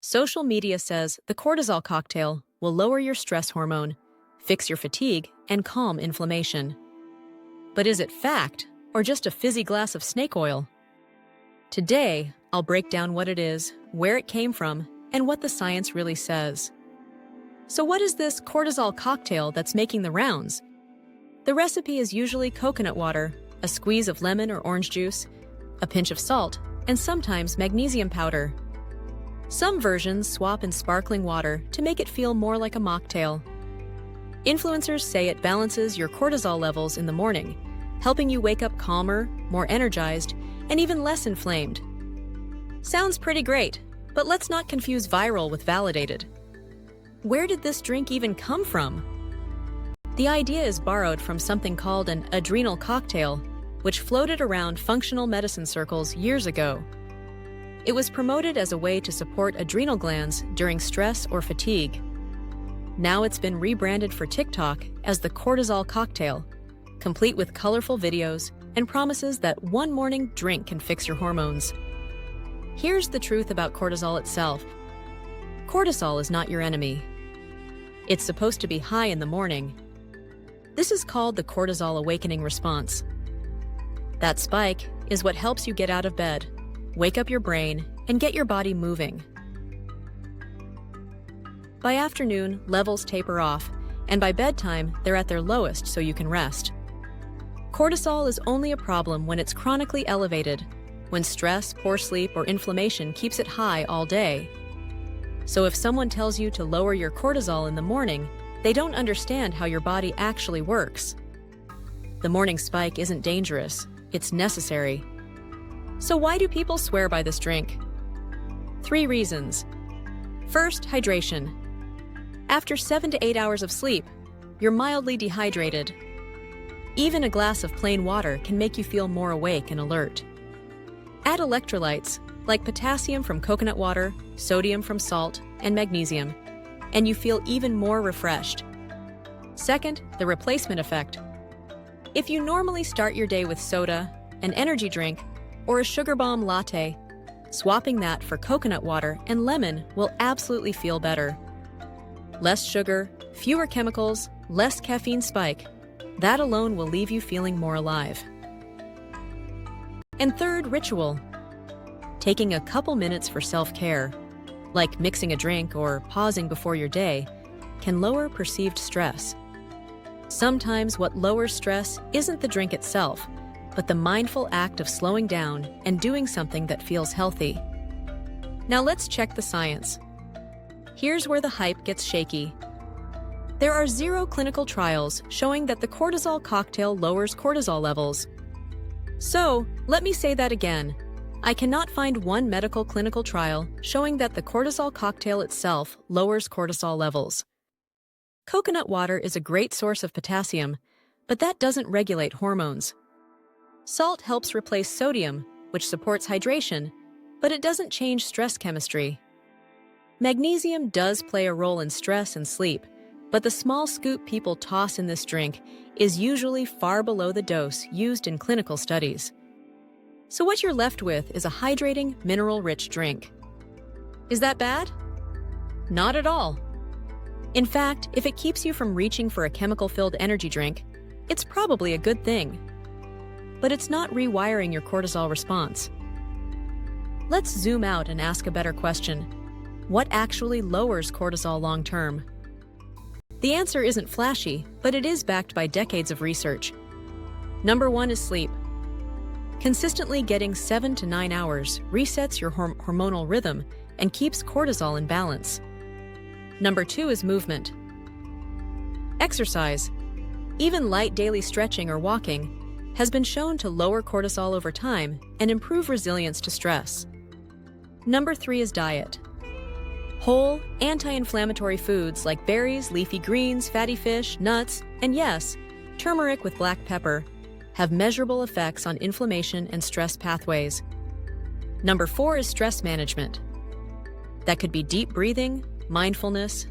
Social media says the cortisol cocktail will lower your stress hormone, fix your fatigue, and calm inflammation. But is it fact, or just a fizzy glass of snake oil? Today, I'll break down what it is, where it came from, and what the science really says. So what is this cortisol cocktail that's making the rounds? The recipe is usually coconut water, a squeeze of lemon or orange juice, a pinch of salt, and sometimes magnesium powder. Some versions swap in sparkling water to make it feel more like a mocktail. Influencers say it balances your cortisol levels in the morning, helping you wake up calmer, more energized, and even less inflamed. Sounds pretty great, but let's not confuse viral with validated. Where did this drink even come from? The idea is borrowed from something called an adrenal cocktail, which floated around functional medicine circles years ago. It was promoted as a way to support adrenal glands during stress or fatigue. Now it's been rebranded for TikTok as the cortisol cocktail, complete with colorful videos and promises that one morning drink can fix your hormones. Here's the truth about cortisol itself. Cortisol is not your enemy. It's supposed to be high in the morning. This is called the cortisol awakening response. That spike is what helps you get out of bed, wake up your brain, and get your body moving. By afternoon, levels taper off, and by bedtime, they're at their lowest so you can rest. Cortisol is only a problem when it's chronically elevated, when stress, poor sleep, or inflammation keeps it high all day. So if someone tells you to lower your cortisol in the morning, they don't understand how your body actually works. The morning spike isn't dangerous, it's necessary. So why do people swear by this drink? 3 reasons. First, hydration. After 7 to 8 hours of sleep, you're mildly dehydrated. Even a glass of plain water can make you feel more awake and alert. Add electrolytes, like potassium from coconut water, sodium from salt, and magnesium, and you feel even more refreshed. Second, the replacement effect. If you normally start your day with soda, an energy drink, or a sugar bomb latte, swapping that for coconut water and lemon will absolutely feel better. Less sugar, fewer chemicals, less caffeine spike. That alone will leave you feeling more alive. And third, ritual. Taking a couple minutes for self-care, like mixing a drink or pausing before your day, can lower perceived stress. Sometimes what lowers stress isn't the drink itself, but the mindful act of slowing down and doing something that feels healthy. Now let's check the science. Here's where the hype gets shaky. There are 0 clinical trials showing that the cortisol cocktail lowers cortisol levels. So, let me say that again. I cannot find one medical clinical trial showing that the cortisol cocktail itself lowers cortisol levels. Coconut water is a great source of potassium, but that doesn't regulate hormones. Salt helps replace sodium, which supports hydration, but it doesn't change stress chemistry. Magnesium does play a role in stress and sleep, but the small scoop people toss in this drink is usually far below the dose used in clinical studies. So what you're left with is a hydrating, mineral-rich drink. Is that bad? Not at all. In fact, if it keeps you from reaching for a chemical-filled energy drink, it's probably a good thing. But it's not rewiring your cortisol response. Let's zoom out and ask a better question. What actually lowers cortisol long-term? The answer isn't flashy, but it is backed by decades of research. Number 1 is sleep. Consistently getting 7 to 9 hours resets your hormonal rhythm and keeps cortisol in balance. Number 2 is movement. Exercise, even light daily stretching or walking, has been shown to lower cortisol over time and improve resilience to stress. Number 3 is diet. Whole, anti-inflammatory foods like berries, leafy greens, fatty fish, nuts, and yes, turmeric with black pepper have measurable effects on inflammation and stress pathways. Number 4 is stress management. That could be deep breathing, mindfulness,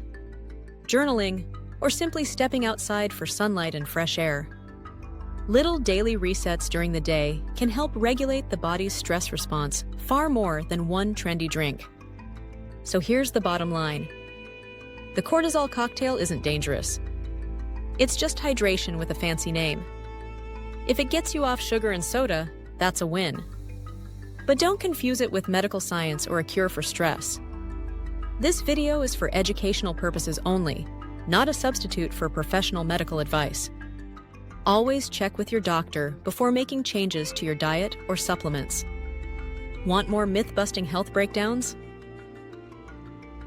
journaling, or simply stepping outside for sunlight and fresh air. Little daily resets during the day can help regulate the body's stress response far more than one trendy drink. So here's the bottom line. The cortisol cocktail isn't dangerous. It's just hydration with a fancy name. If it gets you off sugar and soda, that's a win. But don't confuse it with medical science or a cure for stress. This video is for educational purposes only, not a substitute for professional medical advice. Always check with your doctor before making changes to your diet or supplements. Want more myth-busting health breakdowns?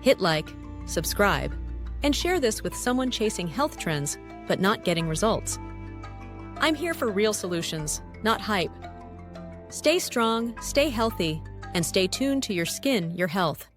Hit like, subscribe, and share this with someone chasing health trends but not getting results. I'm here for real solutions, not hype. Stay strong, stay healthy, and stay tuned to your skin, your health.